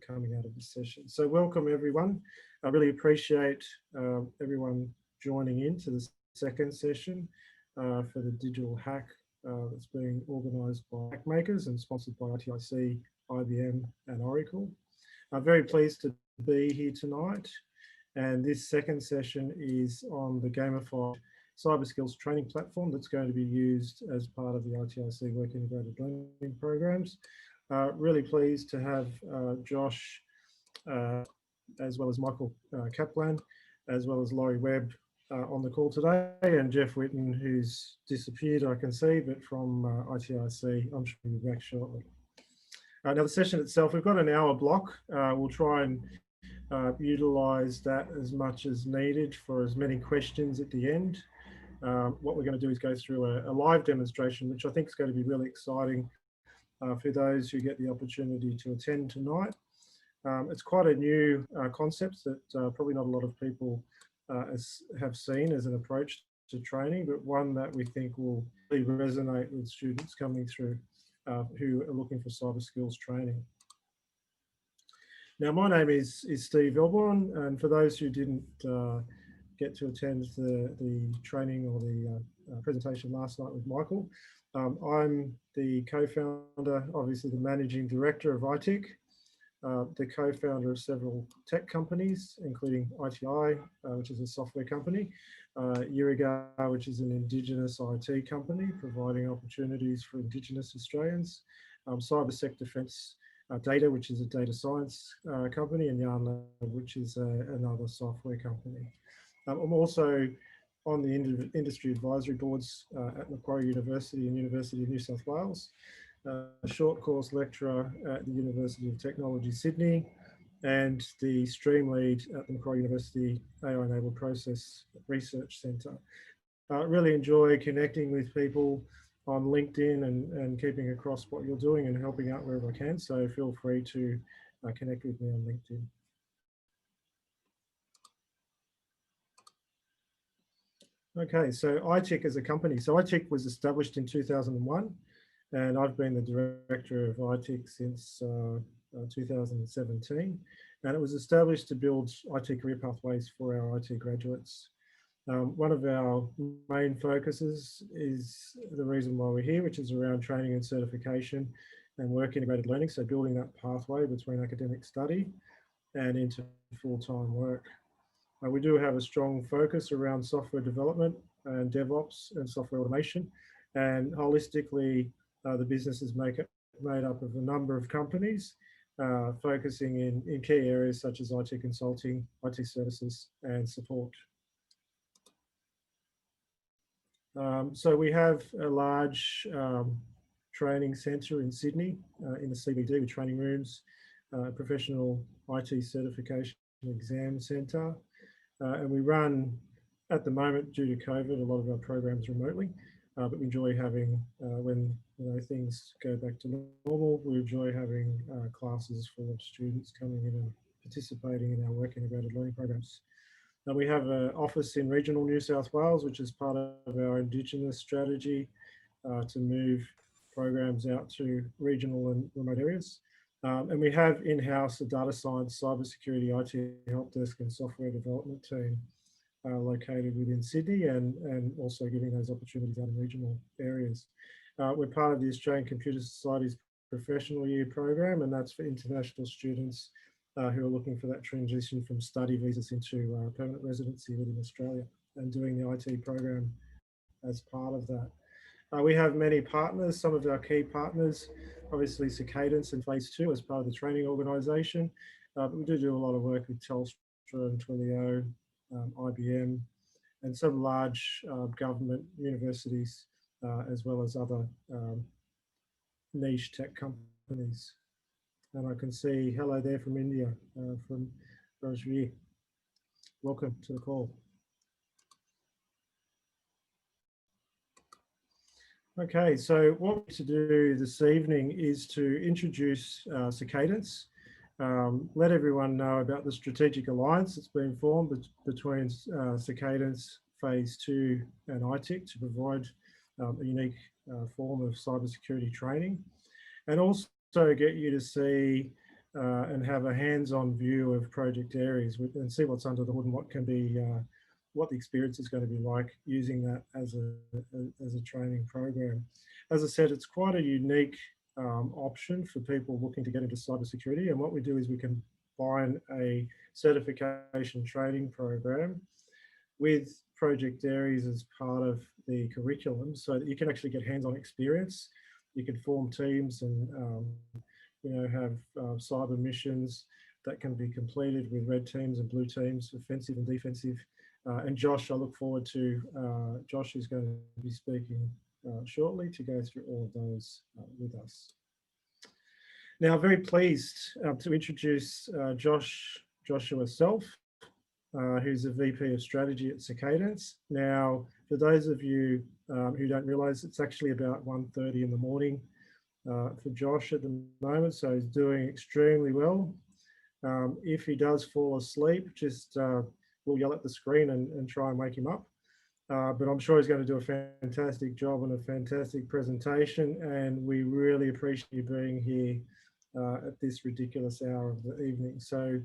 coming out of this session. So welcome everyone. I really appreciate everyone joining in to the second session for the digital hack that's being organised by Hackmakers and sponsored by ITIC, IBM and Oracle. I'm very pleased to be here tonight, and this second session is on the Gamified Cyber Skills Training Platform that's going to be used as part of the ITIC Work Integrated Learning Programs. Really pleased to have Josh, as well as Michael Kaplan, as well as Laurie Webb on the call today, and Jeff Whitten, who's disappeared, I can see, but from ITIC. I'm sure he'll be back shortly. Now the session itself, we've got an hour block. We'll try and utilise that as much as needed for as many questions at the end. What we're going to do is go through a live demonstration, which I think is going to be really exciting for those who get the opportunity to attend tonight. It's quite a new concept that probably not a lot of people have seen as an approach to training, but one that we think will really resonate with students coming through who are looking for cyber skills training. Now, my name is Steve Elbourn, and for those who didn't get to attend the training or the presentation last night with Michael, I'm the co-founder, obviously the managing director of ITIC, the co-founder of several tech companies, including ITI, which is a software company, Uriga, which is an Indigenous IT company, providing opportunities for Indigenous Australians, Cybersec Defence Data, which is a data science company, and YarnLab, which is another software company. I'm also on the industry advisory boards at Macquarie University and University of New South Wales, a short course lecturer at the University of Technology, Sydney, and the stream lead at the Macquarie University AI-enabled process research centre. Really enjoy connecting with people on LinkedIn and keeping across what you're doing and helping out wherever I can. So feel free to connect with me on LinkedIn. Okay, so ITIC as a company. So ITIC was established in 2001, and I've been the director of ITIC since 2017. And it was established to build IT career pathways for our IT graduates. One of our main focuses is the reason why we're here, which is around training and certification and work integrated learning. So building that pathway between academic study and into full-time work. We do have a strong focus around software development and DevOps and software automation. And holistically, the business is made up of a number of companies focusing in key areas such as IT consulting, IT services, and support. So we have a large training centre in Sydney, in the CBD, with training rooms, professional IT certification exam centre. And we run, at the moment, due to COVID, a lot of our programs remotely, but we enjoy having, when things go back to normal, we enjoy having classes full of students coming in and participating in our work integrated learning programs. Now we have an office in regional New South Wales, which is part of our Indigenous strategy to move programs out to regional and remote areas. And we have in-house a data science, cybersecurity, IT help desk and software development team located within Sydney and also giving those opportunities out in regional areas. We're part of the Australian Computer Society's Professional Year program, and that's for international students who are looking for that transition from study visas into permanent residency within Australia and doing the IT program as part of that. We have many partners, some of our key partners, obviously Circadence and Phase2 as part of the training organisation, but we do a lot of work with Telstra and Twilio, IBM, and some large government universities, as well as other niche tech companies. And I can see hello there from India, from Rajveer. Welcome to the call. Okay, so what we're to do this evening is to introduce Circadence, let everyone know about the strategic alliance that's been formed between Circadence, Phase2 and ITIC to provide a unique form of cybersecurity training, and also get you to see and have a hands-on view of project areas and see what's under the hood and what can be, what the experience is going to be like using that as a training program. As I said, it's quite a unique option for people looking to get into cybersecurity. And what we do is we combine a certification training program with project areas as part of the curriculum, so that you can actually get hands-on experience. You can form teams and have cyber missions that can be completed with red teams and blue teams, offensive and defensive. And Josh, I look forward to Josh is going to be speaking shortly to go through all of those with us. Now, very pleased to introduce Joshua Selfe, who's a VP of Strategy at Circadence. Now, for those of you who don't realise, it's actually about 1:30 in the morning for Josh at the moment, so he's doing extremely well. If he does fall asleep, just we'll yell at the screen and try and wake him up. But I'm sure he's going to do a fantastic job and a fantastic presentation, and we really appreciate you being here at this ridiculous hour of the evening. So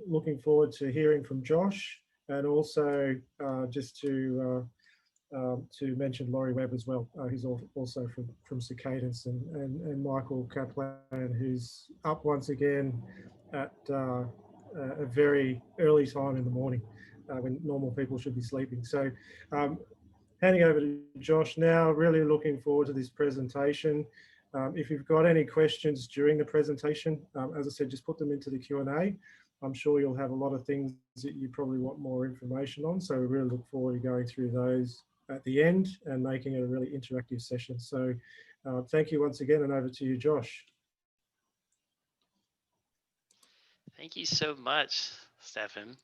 looking forward to hearing from Josh, and also just to mention Laurie Webb as well, who's also from Circadence, and Michael Kaplan, who's up once again at a very early time in the morning when normal people should be sleeping. So handing over to Josh now, really looking forward to this presentation. If you've got any questions during the presentation, as I said, just put them into the Q&A. I'm sure you'll have a lot of things that you probably want more information on. So we really look forward to going through those at the end and making it a really interactive session. So thank you once again, and over to you, Josh. Thank you so much, Stefan.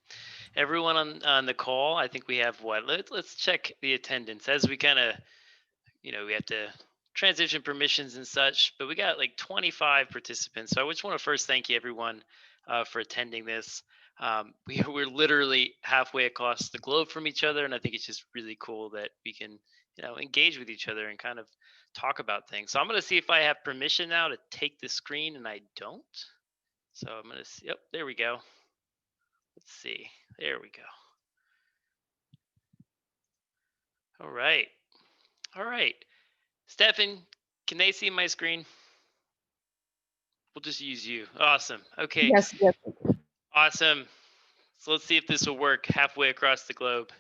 Everyone on the call, I think we have what? Let's check the attendance as we kind of, we have to transition permissions and such, but we got like 25 participants. So I just want to first thank you everyone for attending this. We're literally halfway across the globe from each other, and I think it's just really cool that we can, engage with each other and kind of talk about things. So I'm going to see if I have permission now to take the screen, and I don't. So I'm going to see, yep, there we go. Let's see, there we go. All right. Stefan, can they see my screen? We'll just use you. Awesome. Okay. Yes. Awesome. So let's see if this will work halfway across the globe.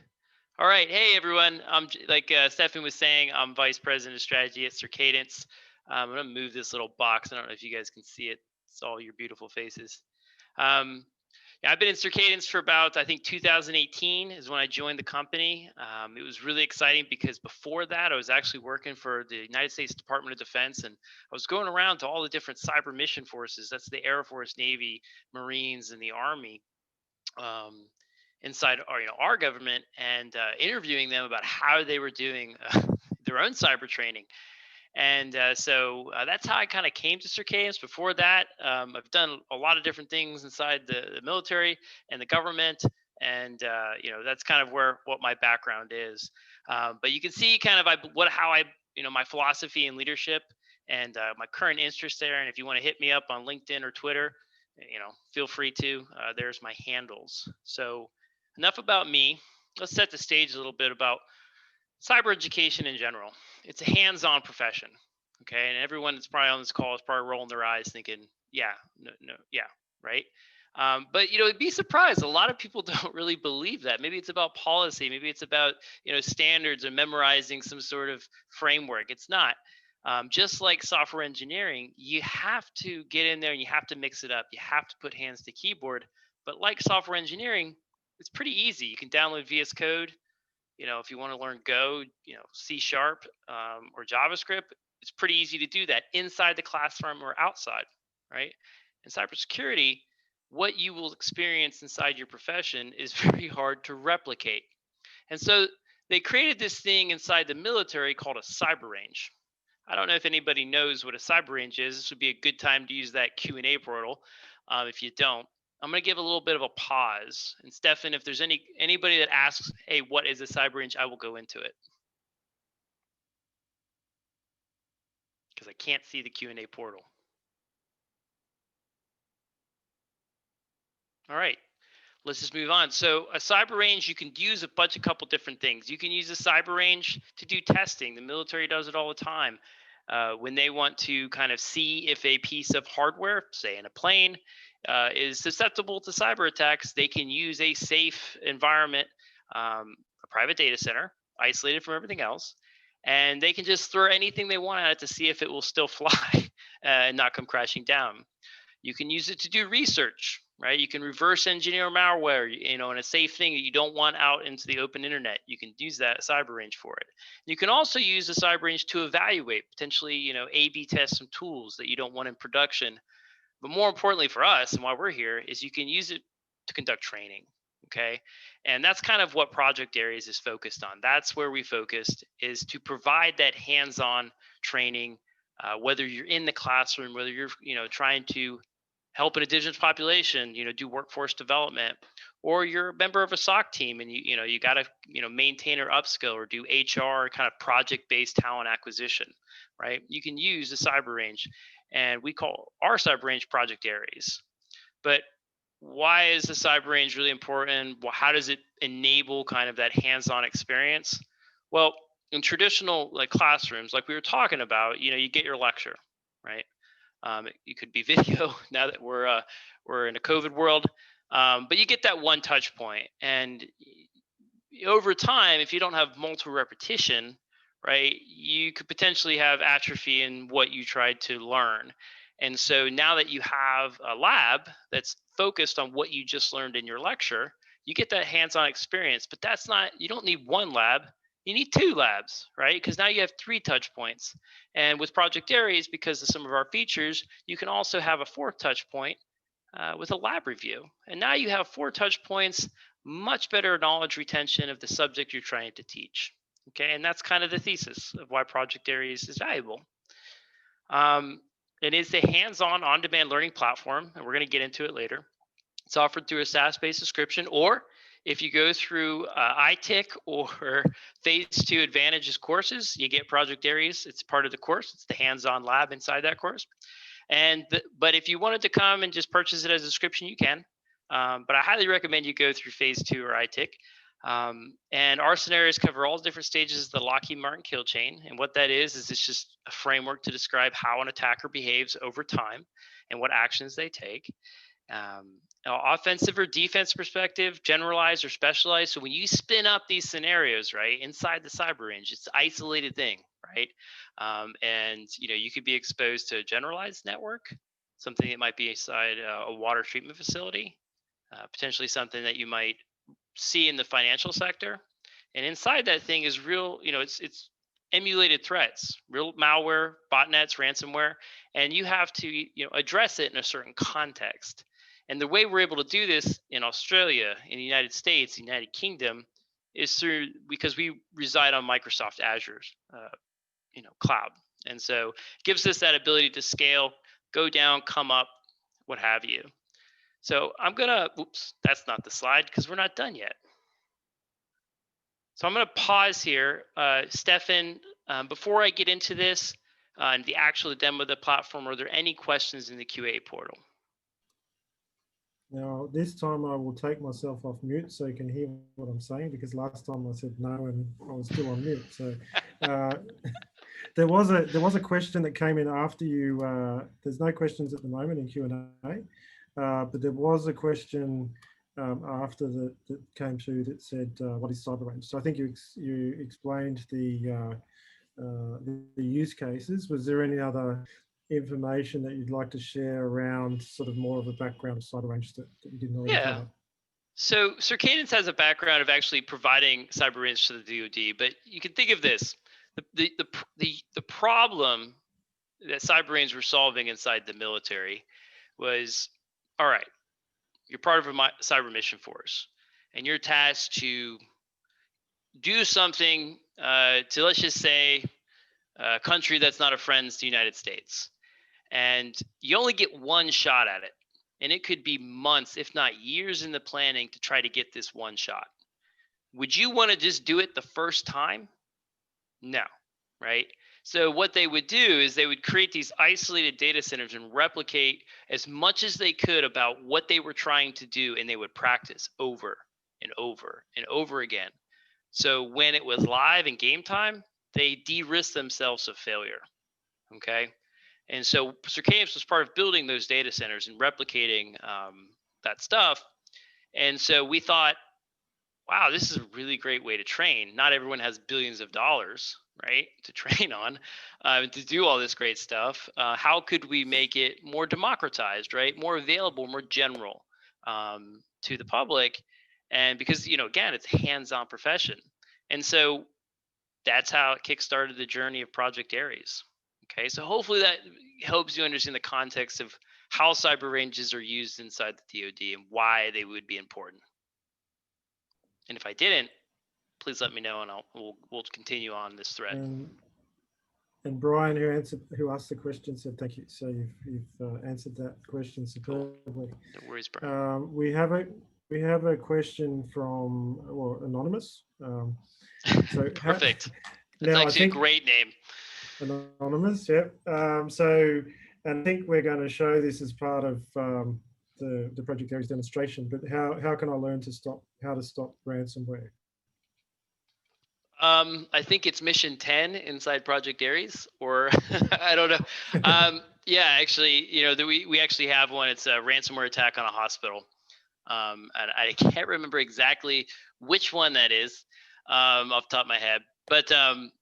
All right. Hey, everyone. Like Stefan was saying, I'm Vice President of Strategy at Circadence. I'm going to move this little box. I don't know if you guys can see it. It's all your beautiful faces. Yeah, I've been in Circadence for about, I think 2018 is when I joined the company. It was really exciting because before that, I was actually working for the United States Department of Defense, and I was going around to all the different cyber mission forces. That's the Air Force, Navy, Marines, and the Army inside our government, and interviewing them about how they were doing their own cyber training. And so that's how I kind of came to Circadence. Before that, I've done a lot of different things inside the military and the government. And, that's kind of what my background is. But you can see kind of how I, my philosophy and leadership and my current interest there. And if you want to hit me up on LinkedIn or Twitter, feel free to. There's my handles. So enough about me. Let's set the stage a little bit about cyber education in general. It's a hands-on profession, okay? And everyone that's probably on this call is probably rolling their eyes thinking, yeah, no, yeah, right? But, be surprised. A lot of people don't really believe that. Maybe it's about policy. Maybe it's about, standards or memorizing some sort of framework. It's not. Just like software engineering, you have to get in there and you have to mix it up. You have to put hands to keyboard. But like software engineering, it's pretty easy. You can download VS Code. If you want to learn Go, C# or JavaScript, it's pretty easy to do that inside the classroom or outside, right? In cybersecurity, what you will experience inside your profession is very hard to replicate. And so they created this thing inside the military called a cyber range. I don't know if anybody knows what a cyber range is. This would be a good time to use that Q&A portal. If you don't, I'm going to give a little bit of a pause. And Stefan, if there's anybody that asks, hey, what is a cyber range, I will go into it. Because I can't see the Q&A portal. All right. Let's just move on. So a cyber range, you can use a couple different things. You can use a cyber range to do testing. The military does it all the time. When they want to kind of see if a piece of hardware, say in a plane, is susceptible to cyber attacks, they can use a safe environment, a private data center, isolated from everything else, and they can just throw anything they want at it to see if it will still fly and not come crashing down. You can use it to do research, right? You can reverse engineer malware, and a safe thing that you don't want out into the open internet. You can use that cyber range for it. You can also use the cyber range to evaluate, potentially, A/B test some tools that you don't want in production. But more importantly for us, and why we're here, is you can use it to conduct training. Okay. And that's kind of what Project Aries is focused on. That's where we focused, is to provide that hands-on training, whether you're in the classroom, whether you're, trying to help an indigenous population, do workforce development, or you're a member of a SOC team and you got to, maintain or upskill or do HR kind of project-based talent acquisition, right? You can use the cyber range, and we call our cyber range Project Aries. But why is the cyber range really important? Well, how does it enable kind of that hands-on experience? Well, in traditional like classrooms, like we were talking about, you get your lecture, right? It could be video now that we're in a COVID world, but you get that one touch point, and over time, if you don't have multiple repetition, right, you could potentially have atrophy in what you tried to learn. And so now that you have a lab that's focused on what you just learned in your lecture, you get that hands-on experience. But that's not, you don't need one lab, you need two labs, right? Because now you have three touch points. And with Project Aries, because of some of our features, you can also have a fourth touch point with a lab review. And now you have four touch points, much better knowledge retention of the subject you're trying to teach. Okay, and that's kind of the thesis of why Project Aries is valuable. It is a hands-on, on-demand learning platform, and we're going to get into it later. It's offered through a SaaS-based subscription, or if you go through ITIC or Phase2 Advantage's courses, you get Project Aries. It's part of the course. It's the hands-on lab inside that course. But if you wanted to come and just purchase it as a subscription, you can. But I highly recommend you go through Phase2 or ITIC. And our scenarios cover all different stages of the Lockheed Martin kill chain. And what that is it's just a framework to describe how an attacker behaves over time and what actions they take. Offensive or defense perspective, generalized or specialized. So when you spin up these scenarios, right, inside the cyber range, it's an isolated thing, right? And you could be exposed to a generalized network, something that might be inside a water treatment facility, potentially something that you might see in the financial sector. And inside that thing is real, it's emulated threats, real malware, botnets, ransomware, and you have to address it in a certain context. And the way we're able to do this in Australia, in the United States, the United Kingdom, is because we reside on Microsoft Azure's cloud. And so it gives us that ability to scale, go down, come up, what have you. So I'm gonna, oops, that's not the slide because we're not done yet. So I'm gonna pause here. Stefan, before I get into this and the actual demo of the platform, are there any questions in the QA portal? Now, this time I will take myself off mute so you can hear what I'm saying, because last time I said no and I was still on mute. So there was a question that came in after you. There's no questions at the moment in Q&A, but there was a question after that came through that said, what is cyber range? So I think you explained the use cases. Was there any other information that you'd like to share around sort of more of a background of cyber range that you didn't already cover? So Circadence has a background of actually providing cyber range to the DoD, but you can think of this: the problem that cyber range were solving inside the military was, all right, you're part of a cyber mission force, and you're tasked to do something to, let's just say, a country that's not a friend to the United States. And you only get one shot at it. And it could be months, if not years in the planning to try to get this one shot. Would you want to just do it the first time? No, right? So what they would do is they would create these isolated data centers and replicate as much as they could about what they were trying to do, and they would practice over and over and over again. So when it was live and game time, they de-risked themselves of failure. Okay. And so Circadence was part of building those data centers and replicating that stuff. And so we thought, wow, this is a really great way to train. Not everyone has billions of dollars, right, to train on, to do all this great stuff. How could we make it more democratized, right, more available, more general to the public? And because, again, it's a hands-on profession. And so that's how it kickstarted the journey of Project Aries. Okay, so hopefully that helps you understand the context of how cyber ranges are used inside the DoD and why they would be important. And if I didn't, please let me know, and we'll continue on this thread. And Brian, who asked the question, said thank you. So you've answered that question superbly. Cool. No worries, Brian. We have a question from anonymous. So perfect. That's actually a great name. Anonymous, yeah. So, and I think we're going to show this as part of the Project Aries demonstration. But how can I learn how to stop ransomware? I think it's mission 10 inside Project Aries, or I don't know. Yeah, actually, we actually have one. It's a ransomware attack on a hospital. And I can't remember exactly which one that is off the top of my head. But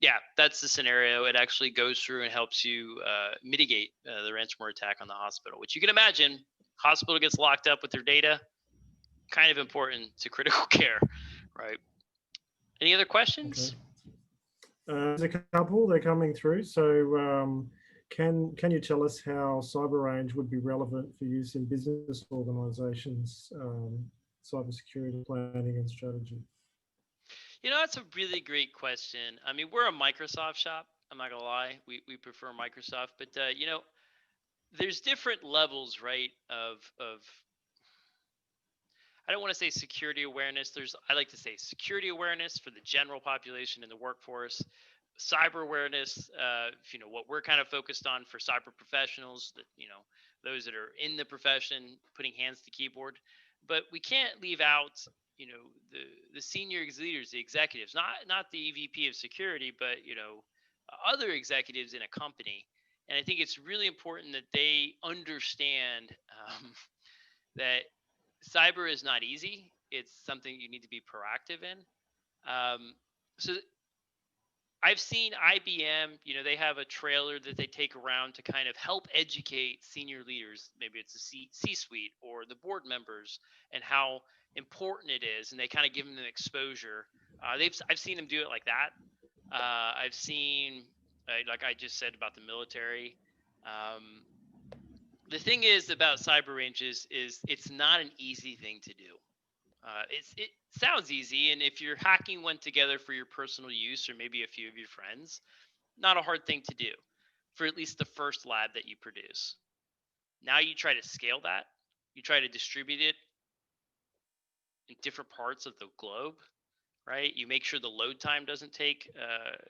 yeah, that's the scenario. It actually goes through and helps you mitigate the ransomware attack on the hospital, which you can imagine, hospital gets locked up with their data, kind of important to critical care, right? Any other questions? Okay. There's a couple, they're coming through. So can you tell us how cyber range would be relevant for use in business organizations, cybersecurity planning and strategy? That's a really great question. I mean, we're a Microsoft shop. I'm not gonna lie, we prefer Microsoft, but there's different levels, right? Of I don't want to say security awareness. I like to say security awareness for the general population in the workforce, cyber awareness. What we're kind of focused on for cyber professionals, that those that are in the profession, putting hands to keyboard. But we can't leave out the senior leaders, the executives, not the EVP of security, but other executives in a company. And I think it's really important that they understand that cyber is not easy. It's something you need to be proactive in. So I've seen IBM, they have a trailer that they take around to kind of help educate senior leaders. Maybe it's the C-suite or the board members, and how important it is. And they kind of give them an exposure. I've seen them do it like that. I've seen, like I just said about the military. The thing is about cyber ranges is it's not an easy thing to do. It sounds easy, and if you're hacking one together for your personal use or maybe a few of your friends, not a hard thing to do for at least the first lab that you produce. Now you try to scale that, you try to distribute it in different parts of the globe, right? You make sure the load time doesn't take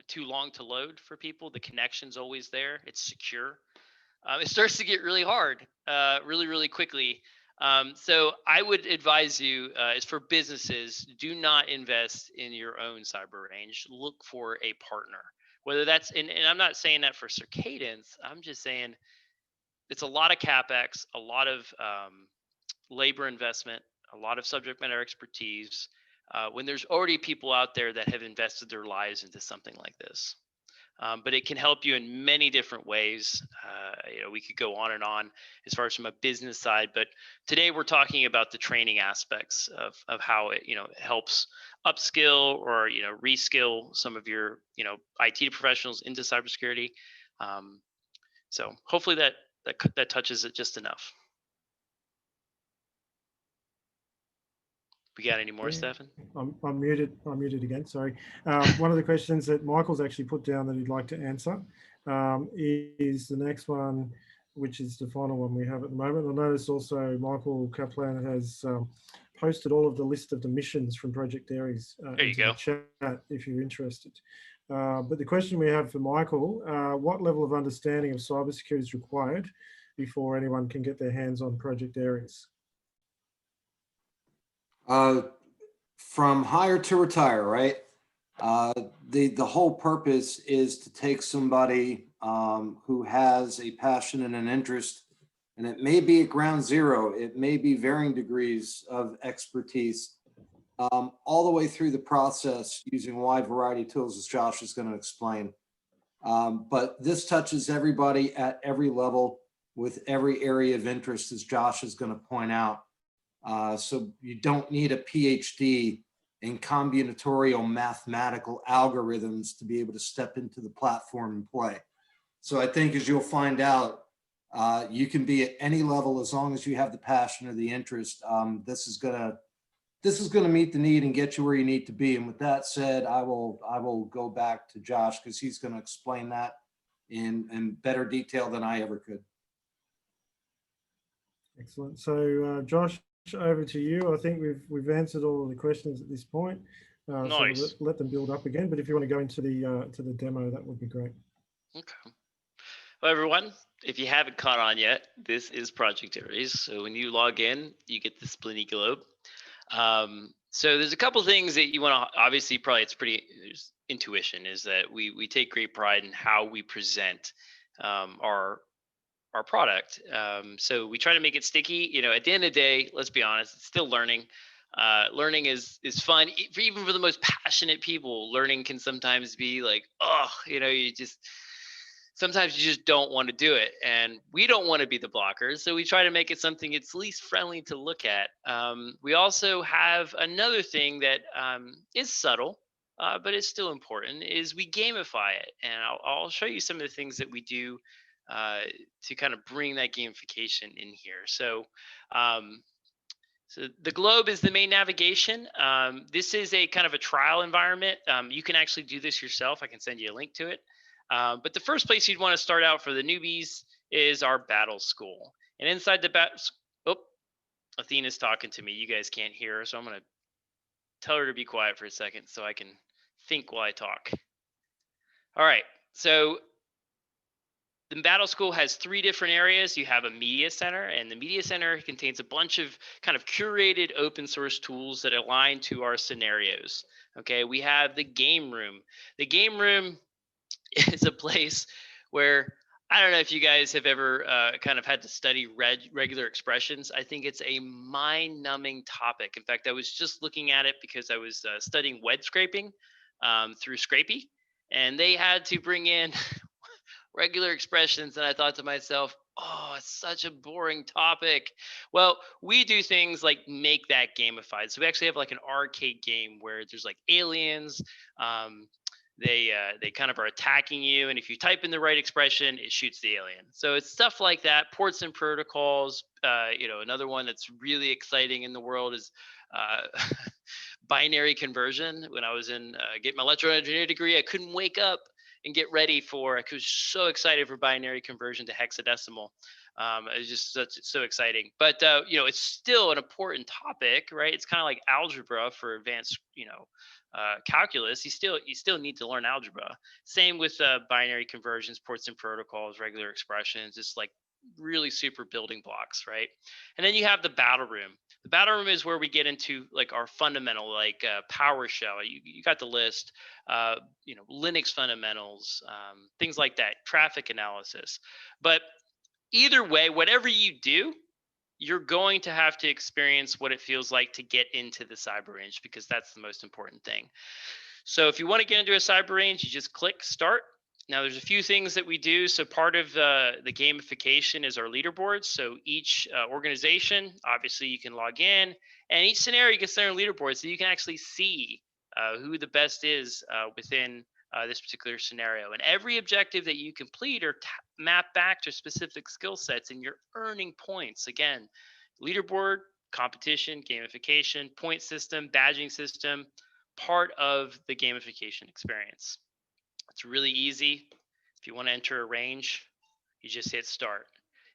too long to load for people. The connection's always there. It's secure. It starts to get really hard, really, really quickly. So I would advise you, is for businesses, do not invest in your own cyber range. Look for a partner, whether that's, and I'm not saying that for Circadence. I'm just saying it's a lot of CapEx, a lot of labor investment, a lot of subject matter expertise, when there's already people out there that have invested their lives into something like this. But it can help you in many different ways. We could go on and on as far as from a business side, but today we're talking about the training aspects of how it helps upskill or reskill some of your IT professionals into cybersecurity. So hopefully that touches it just enough. We got any more, Stefan? I'm muted again, sorry. One of the questions that Michael's actually put down that he'd like to answer is the next one, which is the final one we have at the moment. I notice also Michael Kaplan has posted all of the list of the missions from Project Aries there you go. The chat if you're interested. But the question we have for Michael, what level of understanding of cybersecurity is required before anyone can get their hands on project areas? From hire to retire, right? The whole purpose is to take somebody who has a passion and an interest, and it may be at ground zero, it may be varying degrees of expertise, all the way through the process using a wide variety of tools, as Josh is going to explain. But this touches everybody at every level with every area of interest, as Josh is going to point out. So you don't need a PhD in combinatorial mathematical algorithms to be able to step into the platform and play. So I think, as you'll find out, you can be at any level as long as you have the passion or the interest. This is gonna meet the need and get you where you need to be. And with that said, I will go back to Josh, because he's going to explain that in better detail than I ever could. Excellent. So Josh, over to you. I think we've answered all of the questions at this point. Nice. So let them build up again. But if you want to go into the demo, that would be great. Okay. Well, everyone, if you haven't caught on yet, this is Project Aries. So when you log in, you get the splinty globe. So there's a couple things that you want to, obviously, probably there's intuition is that we take great pride in how we present our product. So we try to make it sticky. You know, at the end of the day, let's be honest, it's still learning. Learning is fun. Even for the most passionate people, learning can sometimes be like, oh, you know, sometimes you just don't want to do it. And we don't want to be the blockers. So we try to make it something it's least friendly to look at. We also have another thing that is subtle, but it's still important, is we gamify it. And I'll show you some of the things that we do to kind of bring that gamification in here. So the globe is the main navigation. This is a kind of a trial environment. You can actually do this yourself. I can send you a link to it. But the first place you'd want to start out for the newbies is our battle school. And inside the Athena's talking to me. You guys can't hear her, so I'm going to tell her to be quiet for a second so I can think while I talk. All right. So the battle school has 3 different areas. You have a media center, and the media center contains a bunch of kind of curated open source tools that align to our scenarios. Okay, we have the game room. The game room is a place where, I don't know if you guys have ever kind of had to study regular expressions. I think it's a mind-numbing topic. In fact, I was just looking at it because I was studying web scraping through Scrapey, and they had to bring in regular expressions, and I thought to myself, oh, it's such a boring topic. Well, we do things like make that gamified. So we actually have like an arcade game where there's like aliens. They kind of are attacking you, and if you type in the right expression, it shoots the alien. So it's stuff like that. Ports and protocols. You know, another one that's really exciting in the world is binary conversion. When I was in getting my electrical engineering degree, I couldn't wake up and get ready for. I was just so excited for binary conversion to hexadecimal. It was just so exciting. But you know, it's still an important topic, right? It's kind of like algebra for advanced, you know, calculus. You still need to learn algebra. Same with binary conversions, ports and protocols, regular expressions. It's like really super building blocks, right? And then you have the battle room. The battle room is where we get into like our fundamental, like PowerShell. You got the list. You know, Linux fundamentals, things like that, traffic analysis. But either way, whatever you do, you're going to have to experience what it feels like to get into the cyber range, because that's the most important thing. So if you want to get into a cyber range, you just click start. Now there's a few things that we do. So part of the gamification is our leaderboards. So each organization, obviously you can log in, and each scenario gets their own leaderboard. So you can actually see who the best is within this particular scenario. And every objective that you complete or map back to specific skill sets, and you're earning points. Again, leaderboard, competition, gamification, point system, badging system, part of the gamification experience. It's really easy. If you want to enter a range, you just hit start.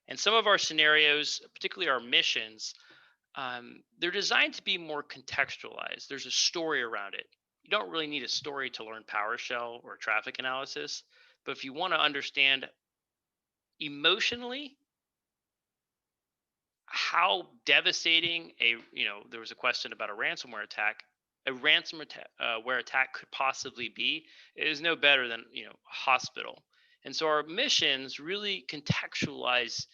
And some of our scenarios, particularly our missions, they're designed to be more contextualized. There's a story around it. you don't really need a story to learn PowerShell or traffic analysis. But if you want to understand emotionally how devastating there was a question about a ransomware attack. A ransomware attack could possibly be. It is no better than a hospital. And so our missions really contextualize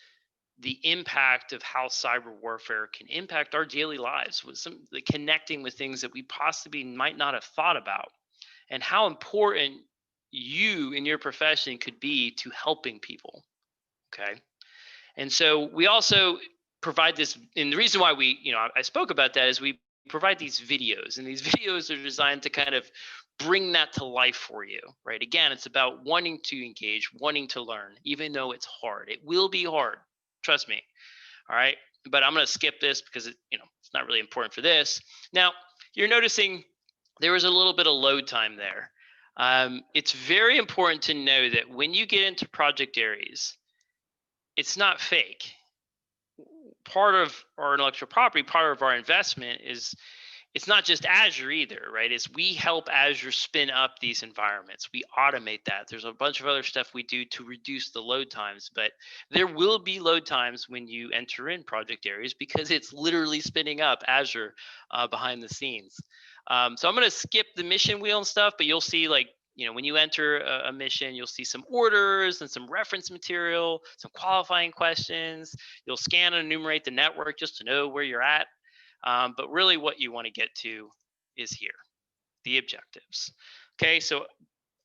the impact of how cyber warfare can impact our daily lives, with connecting with things that we possibly might not have thought about, and how important you in your profession could be to helping people. Okay. And so we also provide this, and the reason why I spoke about that is we provide these videos, and these videos are designed to kind of bring that to life for you, right? Again, it's about wanting to engage, wanting to learn, even though it's hard. It will be hard, trust me. All right, but I'm going to skip this because it's not really important for this. Now, you're noticing there was a little bit of load time there. It's very important to know that when you get into Project Aries, it's not fake. Part of our intellectual property, part of our investment is, it's not just Azure either, right? It's we help Azure spin up these environments. We automate that. There's a bunch of other stuff we do to reduce the load times, but there will be load times when you enter in Project Aries because it's literally spinning up Azure behind the scenes. So I'm going to skip the mission wheel and stuff, but you'll see when you enter a mission, you'll see some orders and some reference material, some qualifying questions. You'll scan and enumerate the network just to know where you're at. But really what you want to get to is here, the objectives. Okay, so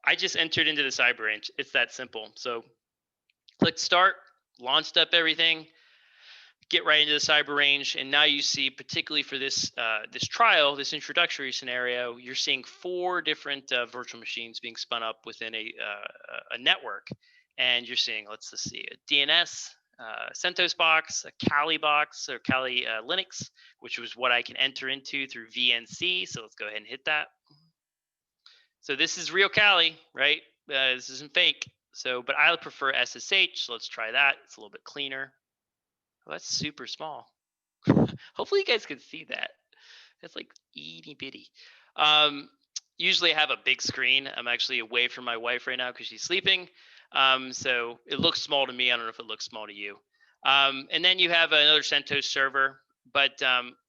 I just entered into the cyber range. It's that simple. So click start, launched up everything, get right into the cyber range. And now you see, particularly for this trial, this introductory scenario, you're seeing 4 different virtual machines being spun up within a network. And you're seeing, let's see, a DNS, CentOS box, a Kali box, or Kali Linux, which was what I can enter into through VNC. So let's go ahead and hit that. So this is real Kali, right? This isn't fake. So, but I prefer SSH. So let's try that. It's a little bit cleaner. Oh, that's super small. Hopefully you guys can see that. That's like itty bitty. Usually I have a big screen. I'm actually away from my wife right now because she's sleeping. So it looks small to me. I don't know if it looks small to you. And then you have another CentOS server. But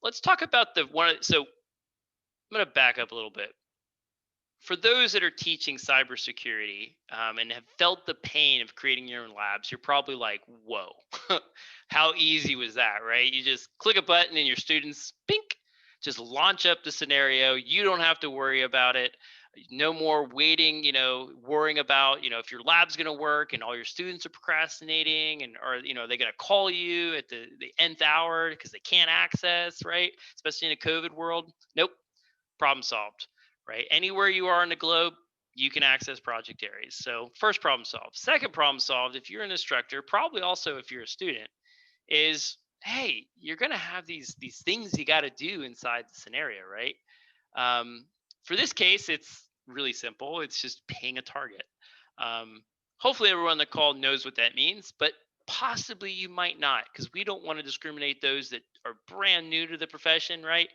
let's talk about the one. So I'm going to back up a little bit. For those that are teaching cybersecurity and have felt the pain of creating your own labs, you're probably like, whoa, how easy was that, right? You just click a button and your students, bink, just launch up the scenario. You don't have to worry about it. No more waiting, worrying about, if your lab's going to work and all your students are procrastinating, and are they going to call you at the nth hour because they can't access, right? Especially in a COVID world. Nope. Problem solved, right? Anywhere you are in the globe, you can access Project Aries. So first problem solved. Second problem solved, if you're an instructor, probably also if you're a student, is, hey, you're going to have these things you got to do inside the scenario, right? For this case, it's really simple. It's just ping a target. Hopefully everyone on the call knows what that means, but possibly you might not, because we don't want to discriminate those that are brand new to the profession, right?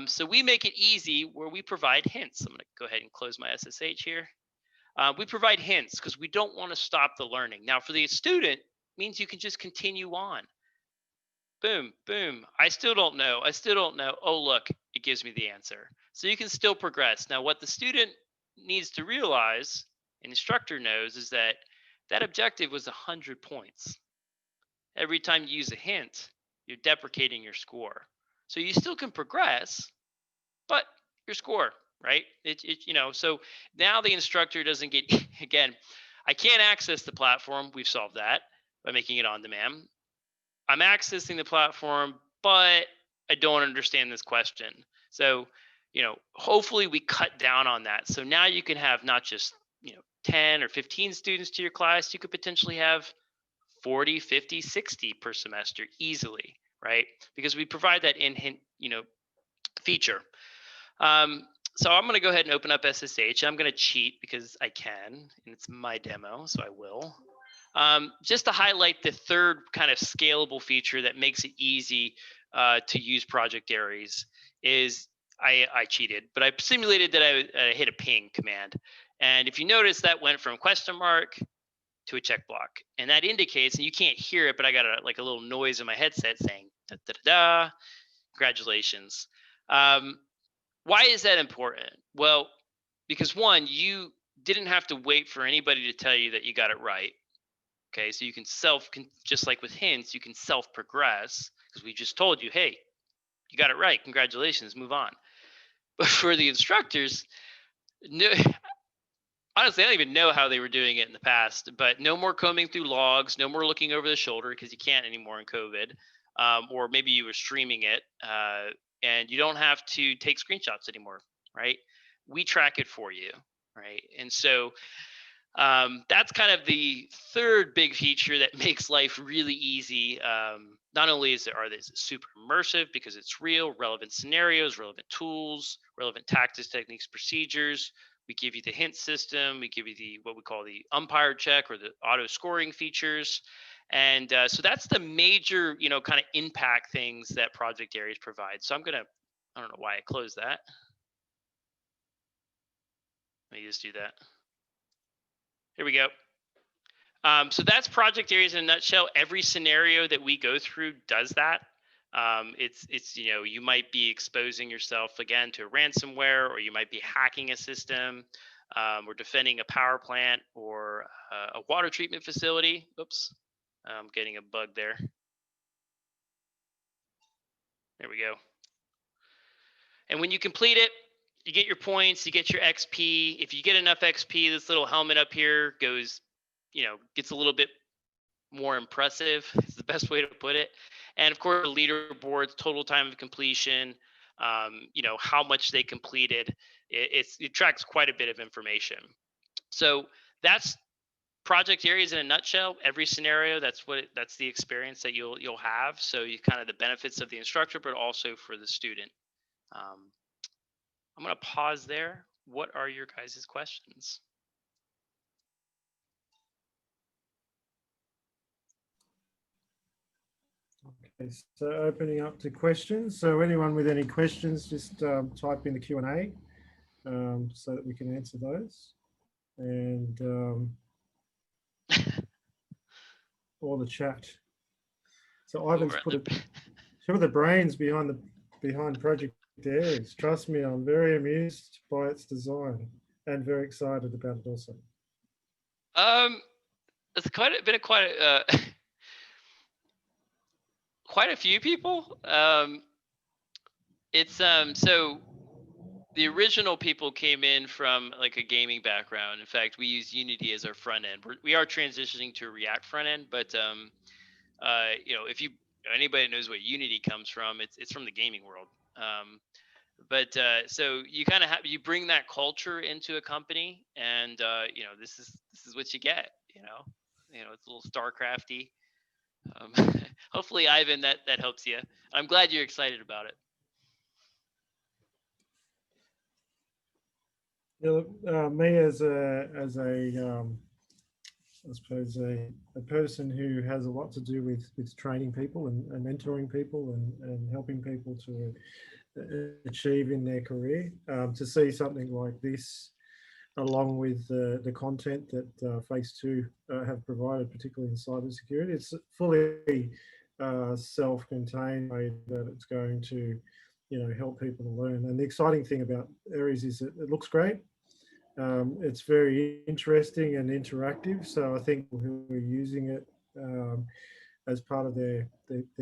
So we make it easy where we provide hints. I'm going to go ahead and close my SSH here. We provide hints because we don't want to stop the learning. Now, for the student, means you can just continue on. Boom, boom. I still don't know. Oh, look, it gives me the answer. So you can still progress. Now, what the student needs to realize, an instructor knows, is that that objective was 100 points. Every time you use a hint, you're deprecating your score. So you still can progress, but your score, right? So now the instructor doesn't get, again, I can't access the platform. We've solved that by making it on demand. I'm accessing the platform, but I don't understand this question. So, hopefully we cut down on that. So now you can have not just, 10 or 15 students to your class. You could potentially have 40, 50, 60 per semester easily, right? Because we provide that in-hint, feature. So I'm going to go ahead and open up SSH. I'm going to cheat because I can, and it's my demo, so I will. Just to highlight the third kind of scalable feature that makes it easy to use Project Aries is I cheated, but I simulated that I hit a ping command. And if you notice, that went from question mark to a check block. And that indicates, and you can't hear it, but I got a little noise in my headset saying, da, da, da, da, congratulations. Why is that important? Well, because one, you didn't have to wait for anybody to tell you that you got it right. Okay, so you can just like with hints, you can self-progress, because we just told you, hey, you got it right, congratulations, move on. But for the instructors, no, honestly, I don't even know how they were doing it in the past, but no more combing through logs, no more looking over the shoulder, because you can't anymore in COVID, or maybe you were streaming it, and you don't have to take screenshots anymore, right? We track it for you, right? And so that's kind of the third big feature that makes life really easy. Not only is it super immersive because it's real, relevant scenarios, relevant tools, relevant tactics, techniques, procedures. We give you the hint system. We give you what we call the umpire check or the auto scoring features. And so that's the major, kind of impact things that Project Aries provide. So I don't know why I closed that. Let me just do that. Here we go. So that's Project Aries in a nutshell. Every scenario that we go through does that. It's you might be exposing yourself again to ransomware, or you might be hacking a system, or defending a power plant or a water treatment facility. Oops, I'm getting a bug there. There we go. And when you complete it, you get your points, you get your XP. If you get enough XP, this little helmet up here gets a little bit more impressive. It's the best way to put it. And of course, the leaderboards, total time of completion, how much they completed. It tracks quite a bit of information. So that's Project Aries in a nutshell. Every scenario, that's the experience that you'll have. So you kind of the benefits of the instructor, but also for the student. I'm going to pause there. What are your guys' questions? Okay, so opening up to questions. So anyone with any questions, just type in the Q&A so that we can answer those. And or the chat. So Ivan's put some of the brains behind Project Aries. Trust me, I'm very amused by its design and very excited about it also. It's quite a few people. So the original people came in from like a gaming background. In fact, we use Unity as our front end. We are transitioning to a React front end, but if anybody knows where Unity comes from, it's from the gaming world. So you kind of you bring that culture into a company, and this is what you get. It's a little StarCrafty. Hopefully, Ivan, that helps you. I'm glad you're excited about it. Me as I suppose a person who has a lot to do with training people and mentoring people and helping people to achieve in their career, to see something like this, along with the content that Phase2 have provided, particularly in cybersecurity. It's fully self-contained way that it's going to, help people to learn. And the exciting thing about Aries is that it looks great. It's very interesting and interactive. So I think who are using it as part of their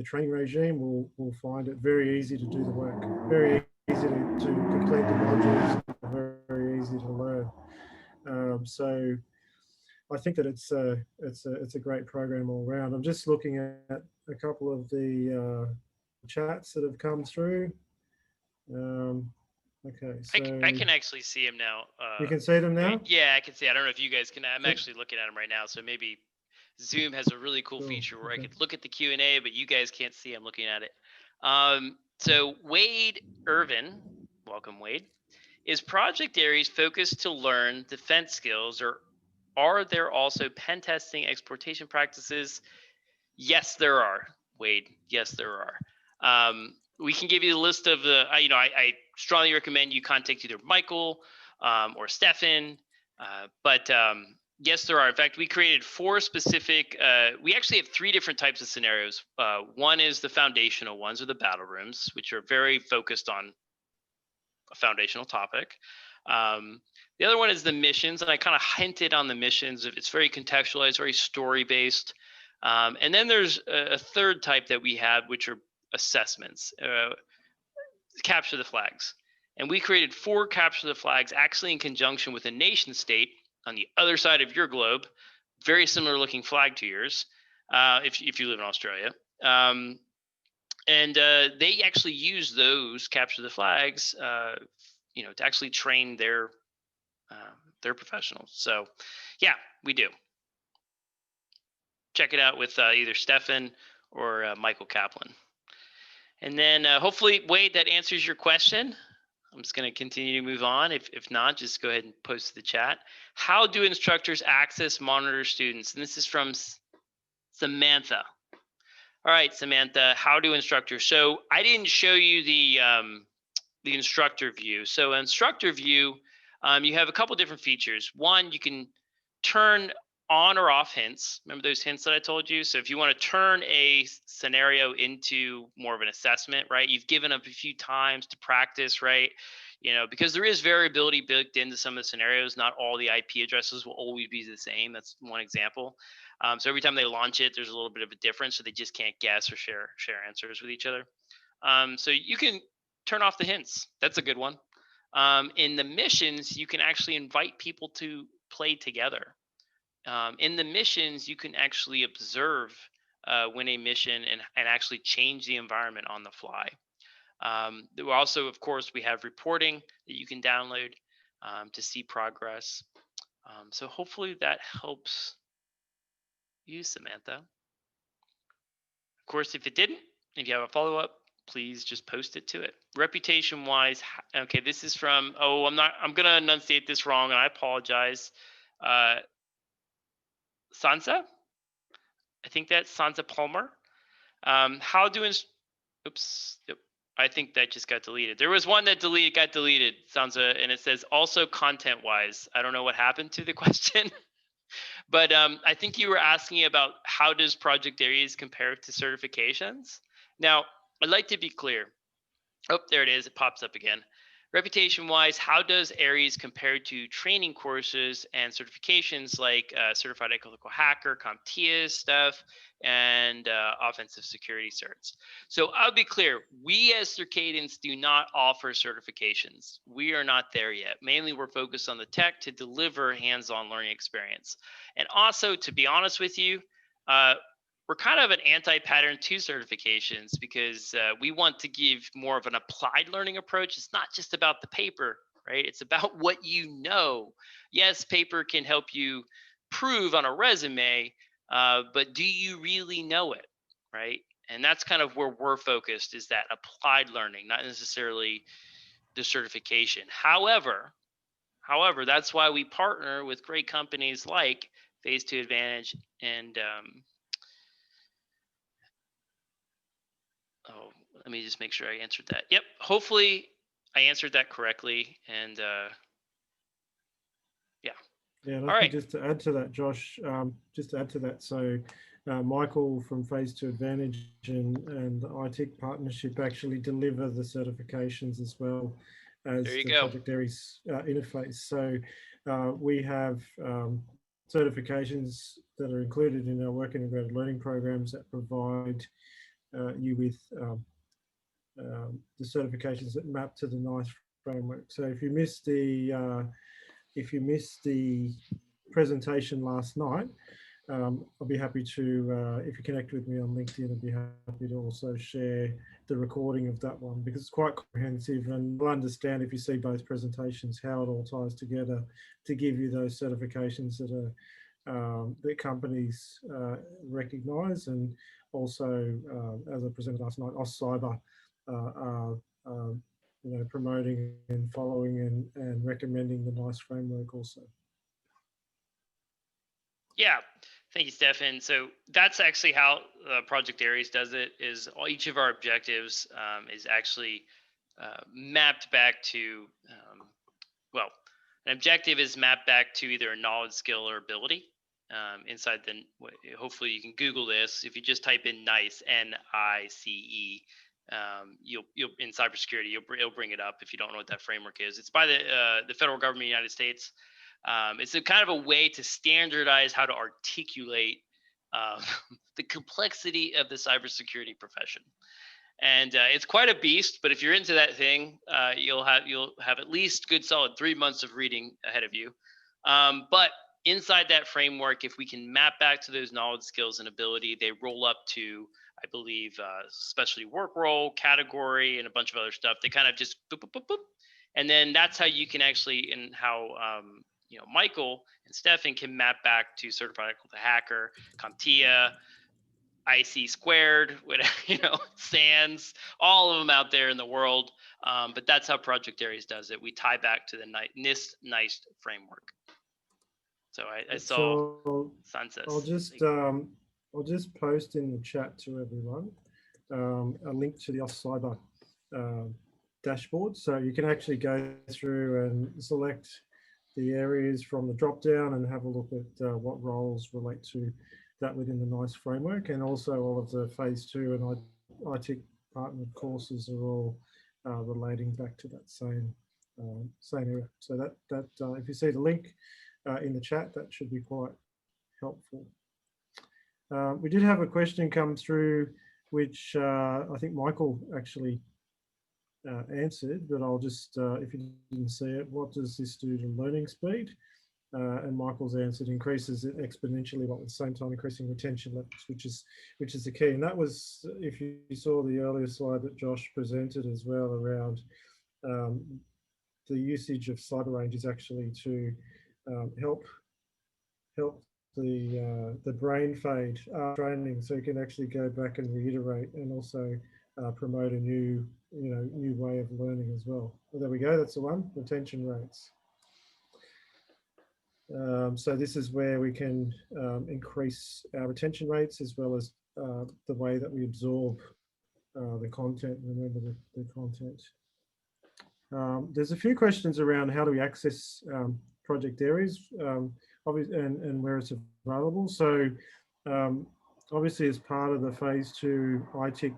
training regime will find it very easy to do the work, very easy to complete the modules, very easy to learn. So I think that it's a great program all around. I'm just looking at a couple of the chats that have come through. Okay, so I can actually see him now. You can see them now? Yeah, I can see. I don't know if you guys can. I'm actually looking at him right now. So maybe Zoom has a really cool feature where I could look at the Q&A, but you guys can't see. I'm looking at it. So Wade Irvin, welcome Wade. Is Project Aries focused to learn defense skills, or are there also pen testing exploitation practices? Yes, there are, Wade. Yes, there are. we can give you the list of the, I strongly recommend you contact either Michael or Stefan. But yes, there are. In fact, we created 4 specific, we actually have 3 different types of scenarios. One is the foundational ones, or the battle rooms, which are very focused on a foundational topic. The other one is the missions, and I kind of hinted on the missions. It's very contextualized, very story-based. And then there's a third type that we have, which are assessments, capture the flags. And we created 4 capture the flags, actually in conjunction with a nation state on the other side of your globe, very similar looking flag to yours, if you live in Australia. And they actually use those capture the flags, to actually train their professionals. So yeah, we do. Check it out with either Stefan or Michael Kaplan. And then hopefully, Wade, that answers your question. I'm just going to continue to move on. If not, just go ahead and post to the chat. How do instructors access, monitor students? And this is from Samantha. All right, Samantha, how do instructors? So I didn't show you the instructor view. So instructor view, you have a couple different features. One, you can turn on or off hints. Remember those hints that I told you? So if you want to turn a scenario into more of an assessment, right? You've given up a few times to practice, right? Because there is variability built into some of the scenarios. Not all the IP addresses will always be the same. That's one example. So every time they launch it, there's a little bit of a difference. So they just can't guess or share answers with each other. So you can turn off the hints. That's a good one. In the missions, you can actually invite people to play together. In the missions, you can actually observe when a mission and actually change the environment on the fly. Also, of course, we have reporting that you can download to see progress. So hopefully that helps you, Samantha. Of course, if it didn't, if you have a follow-up, please just post it to it. Reputation-wise, okay, this is from, I'm going to enunciate this wrong, and I apologize. Sansa? I think that's Sansa Palmer. Oops, yep. I think that just got deleted. There was one that got deleted, Sansa, and it says also content-wise. I don't know what happened to the question, but I think you were asking about how does Project Aries compare to certifications? Now, I'd like to be clear. Oh, there it is. It pops up again. Reputation-wise, how does Aries compare to training courses and certifications like Certified Ethical Hacker, CompTIA stuff, and Offensive Security Certs? So I'll be clear. We as Circadence do not offer certifications. We are not there yet. Mainly, we're focused on the tech to deliver hands-on learning experience. And also, to be honest with you, we're kind of an anti-pattern 2 certifications because we want to give more of an applied learning approach. It's not just about the paper, right? It's about what you know. Yes, paper can help you prove on a resume, but do you really know it, right? And that's kind of where we're focused, is that applied learning, not necessarily the certification. However, that's why we partner with great companies like Phase2 Advantage and let me just make sure I answered that. Yep, hopefully I answered that correctly. And yeah. Yeah, all right. Just to add to that, Josh, so Michael from Phase2 Advantage and the ITIC partnership actually deliver the certifications as well as the Project Aries interface. So we have certifications that are included in our work integrated learning programs that provide you with the certifications that map to the NICE framework. So if you missed the presentation last night, I'll be happy to, if you connect with me on LinkedIn, I'll be happy to also share the recording of that one, because it's quite comprehensive, and you'll understand if you see both presentations how it all ties together to give you those certifications that are that companies recognise, and also, as I presented last night, OffCyber promoting and following and recommending the NICE framework also. Yeah, Thank you, Stefan. So that's actually how Project Aries does it. Is each of our objectives is actually mapped back to well, an objective is mapped back to either a knowledge, skill, or ability. Inside the, hopefully you can Google this. If you just type in NICE, NICE, you'll in cybersecurity, it'll bring it up if you don't know what that framework is. It's by the federal government of the United States. It's a kind of a way to standardize how to articulate the complexity of the cybersecurity profession. And it's quite a beast, but if you're into that thing, you'll have at least good solid 3 months of reading ahead of you. But inside that framework, if we can map back to those knowledge, skills, and ability, they roll up to, I believe, specialty work role, category, and a bunch of other stuff. They kind of just boop, boop, boop, boop. And then that's how you can actually, and how Michael and Stefan can map back to certified the hacker, CompTIA, IC squared, whatever, SANS, all of them out there in the world. But that's how Project Aries does it. We tie back to the NIST framework. So I saw Sanchez. I'll just post in the chat to everyone a link to the OffCyber dashboard. So you can actually go through and select the areas from the drop down and have a look at what roles relate to that within the NICE framework, and also all of the phase 2 and ITIC partnered courses are all relating back to that same area. So that if you see the link in the chat, that should be quite helpful. We did have a question come through, which I think Michael actually answered, but I'll just, if you didn't see it, what does this do to learning speed? And Michael's answered, increases it exponentially, but at the same time increasing retention levels, which is the key. And that was, if you saw the earlier slide that Josh presented as well, around the usage of CyberRange is actually to help the brain fade training, so you can actually go back and reiterate, and also promote a new way of learning as well. Well, there we go. That's the one. Retention rates. So this is where we can increase our retention rates, as well as the way that we absorb the content. Remember the content. There's a few questions around how do we access Project Aries, obviously, and where it's available. So obviously, as part of the phase 2 ITIC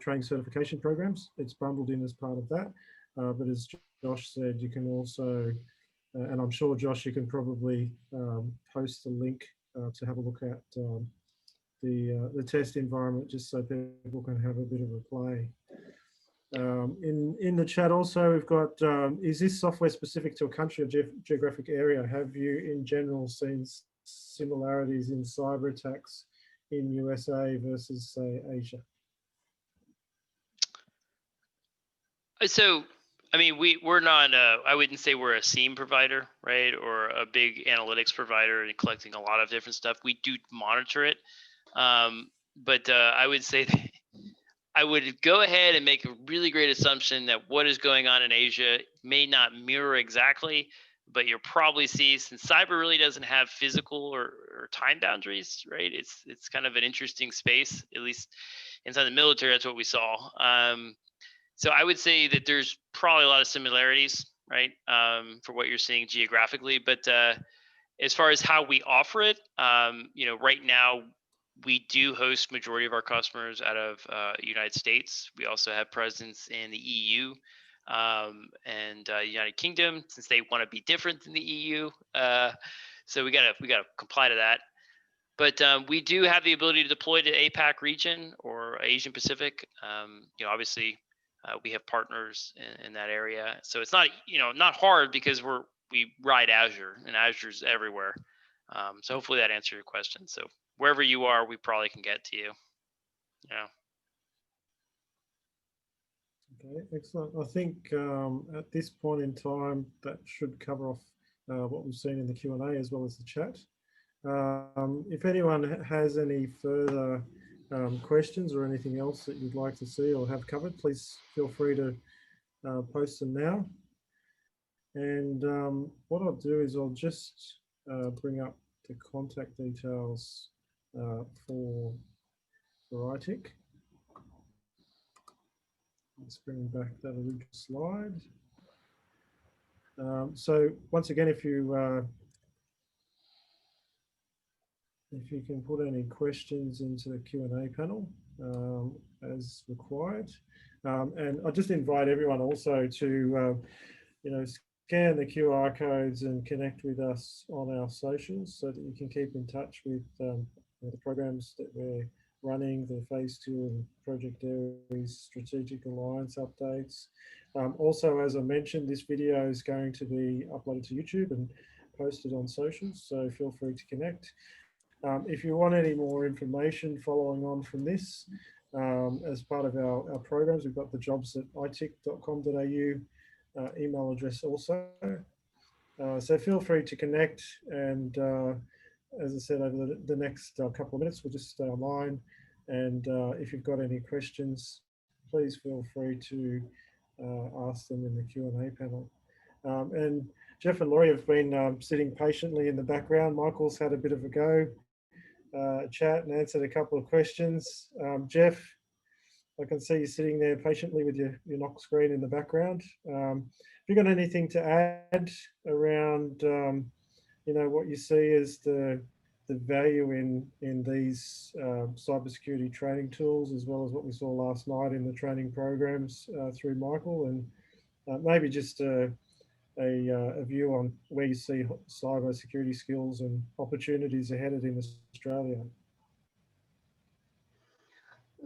training certification programs, it's bundled in as part of that. But as Josh said, you can also, and I'm sure, Josh, you can probably post the link to have a look at the test environment, just so people can have a bit of a play. In the chat also, we've got, is this software specific to a country or geographic area? Have you in general seen similarities in cyber attacks in USA versus, say, Asia? So, I mean, we're not, I wouldn't say we're a SIEM provider, right? Or a big analytics provider and collecting a lot of different stuff. We do monitor it. But I would say that I would go ahead and make a really great assumption that what is going on in Asia may not mirror exactly, but you'll probably see, since cyber really doesn't have physical or time boundaries, right? It's kind of an interesting space, at least inside the military. That's what we saw. So I would say that there's probably a lot of similarities, right, for what you're seeing geographically. But as far as how we offer it, right now, we do host majority of our customers out of United States. We also have presence in the EU and United Kingdom, since they want to be different than the EU. So we gotta comply to that. But we do have the ability to deploy to APAC region or Asian Pacific. Obviously, we have partners in that area, so it's not not hard, because we ride Azure, and Azure's everywhere. So hopefully that answered your question. So wherever you are, we probably can get to you. Yeah. Okay, excellent. I think at this point in time, that should cover off what we've seen in the Q&A as well as the chat. If anyone has any further questions or anything else that you'd like to see or have covered, please feel free to post them now. And what I'll do is I'll just bring up the contact details for ITIC. Let's bring back that original slide. So once again, if you can put any questions into the Q&A panel as required. And I just invite everyone also to, scan the QR codes and connect with us on our socials so that you can keep in touch with the programs that we're running, the Phase 2 and Project Aries strategic alliance updates. Also, as I mentioned, this video is going to be uploaded to YouTube and posted on socials, so feel free to connect. If you want any more information following on from this, as part of our programs, we've got the jobs at itic.com.au email address also. So feel free to connect, and as I said, over the next couple of minutes, we'll just stay online. And if you've got any questions, please feel free to ask them in the Q&A panel. And Jeff and Laurie have been sitting patiently in the background. Michael's had a bit of a go, chat and answered a couple of questions. Jeff, I can see you sitting there patiently with your knock screen in the background. Have you got anything to add around, what you see as the value in these cybersecurity training tools, as well as what we saw last night in the training programs through Michael, and maybe just a view on where you see cybersecurity skills and opportunities are headed in Australia?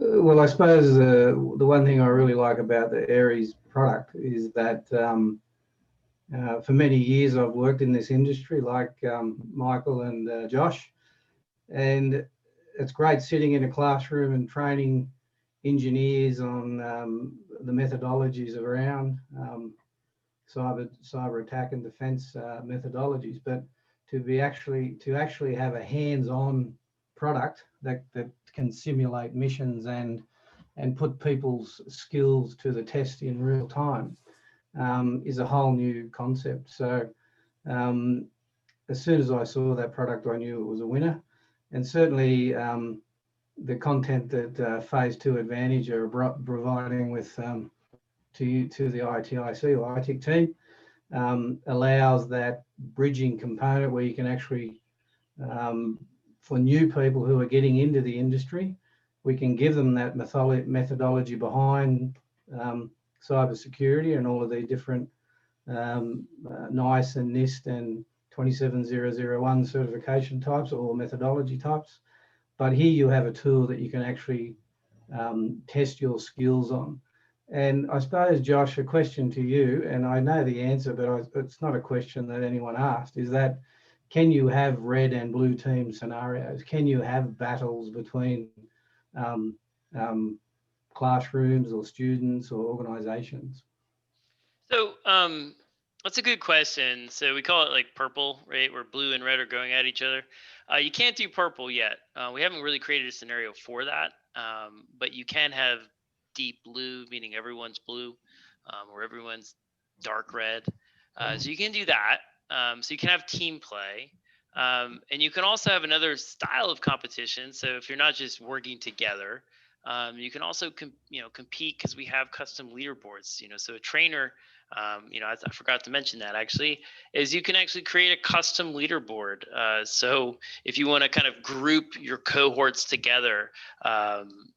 Well, I suppose the one thing I really like about the Aries product is that for many years I've worked in this industry, like Michael and Josh, and it's great sitting in a classroom and training engineers on the methodologies around cyber attack and defense methodologies, but to actually have a hands-on product that can simulate missions and put people's skills to the test in real time is a whole new concept. So as soon as I saw that product, I knew it was a winner. And certainly the content that Phase 2 Advantage are providing with to the ITIC or ITIC team allows that bridging component where you can actually, for new people who are getting into the industry, we can give them that methodology behind cybersecurity and all of the different NICE and NIST and 27001 certification types or methodology types. But here you have a tool that you can actually test your skills on. And I suppose, Josh, a question to you, and I know the answer, but it's not a question that anyone asked, is that can you have red and blue team scenarios? Can you have battles between classrooms or students or organizations? So that's a good question. So we call it like purple, right? Where blue and red are going at each other. You can't do purple yet. We haven't really created a scenario for that, but you can have deep blue, meaning everyone's blue, or everyone's dark red. So you can do that. So you can have team play. And you can also have another style of competition. So if you're not just working together, you can also compete, because we have custom leaderboards. So a trainer, I forgot to mention that actually, is you can actually create a custom leaderboard. So if you want to kind of group your cohorts together,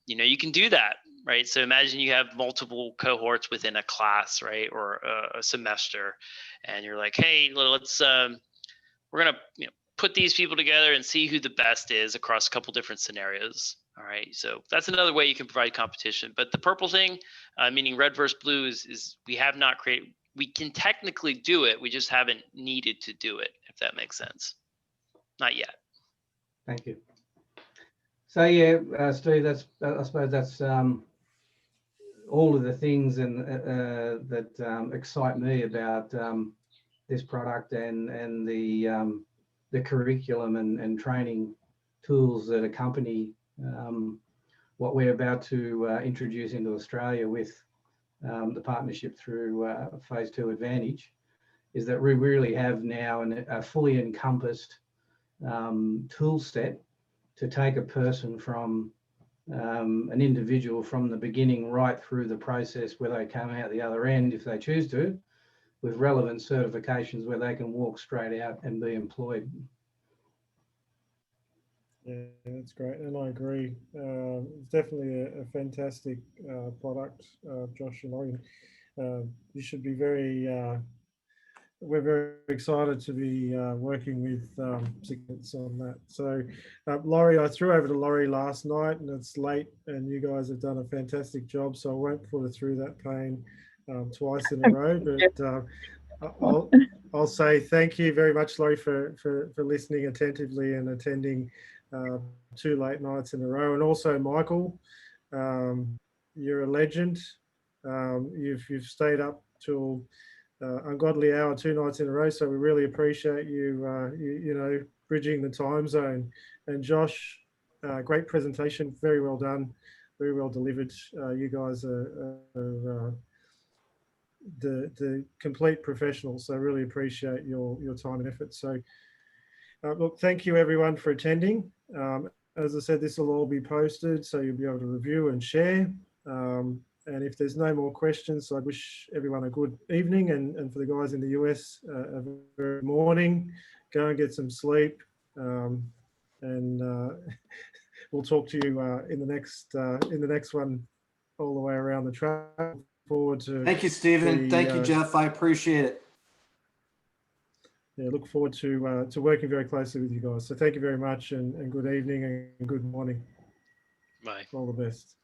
you can do that, right? So imagine you have multiple cohorts within a class, right, or a semester, and you're like, hey, let's we're gonna put these people together and see who the best is across a couple different scenarios. All right, so that's another way you can provide competition. But the purple thing, meaning red versus blue, is we have not created. We can technically do it, we just haven't needed to do it, if that makes sense. Not yet. Thank you. So yeah, Steve, I suppose that's all of the things that excite me about this product and the curriculum and training tools that accompany what we're about to introduce into Australia with the partnership through Phase 2 Advantage, is that we really have now a fully encompassed tool set to take a person from an individual from the beginning right through the process where they come out the other end, if they choose to, with relevant certifications where they can walk straight out and be employed. Yeah, that's great, and I agree. It's definitely a fantastic product, Josh and Laurie. You should be very. We're very excited to be working with Circadence on that. So, Laurie, I threw over to Laurie last night, and it's late, and you guys have done a fantastic job. So I won't put her through that pain twice in a row, but I'll say thank you very much, Laurie, for listening attentively and attending 2 late nights in a row. And also, Michael, you're a legend. You've stayed up till ungodly hour 2 nights in a row, so we really appreciate you, you know, bridging the time zone. And Josh, great presentation, very well done, very well delivered. You guys are the complete professionals, so really appreciate your time and effort. So look, thank you everyone for attending. As I said, this will all be posted, so you'll be able to review and share. And if there's no more questions, I wish everyone a good evening, and for the guys in the US, a very morning. Go and get some sleep, and we'll talk to you in the next one, all the way around the track. Forward to. Thank you, Stephen. Thank you, Jeff. I appreciate it. Yeah, look forward to working very closely with you guys. So thank you very much, and good evening and good morning. Bye. All the best.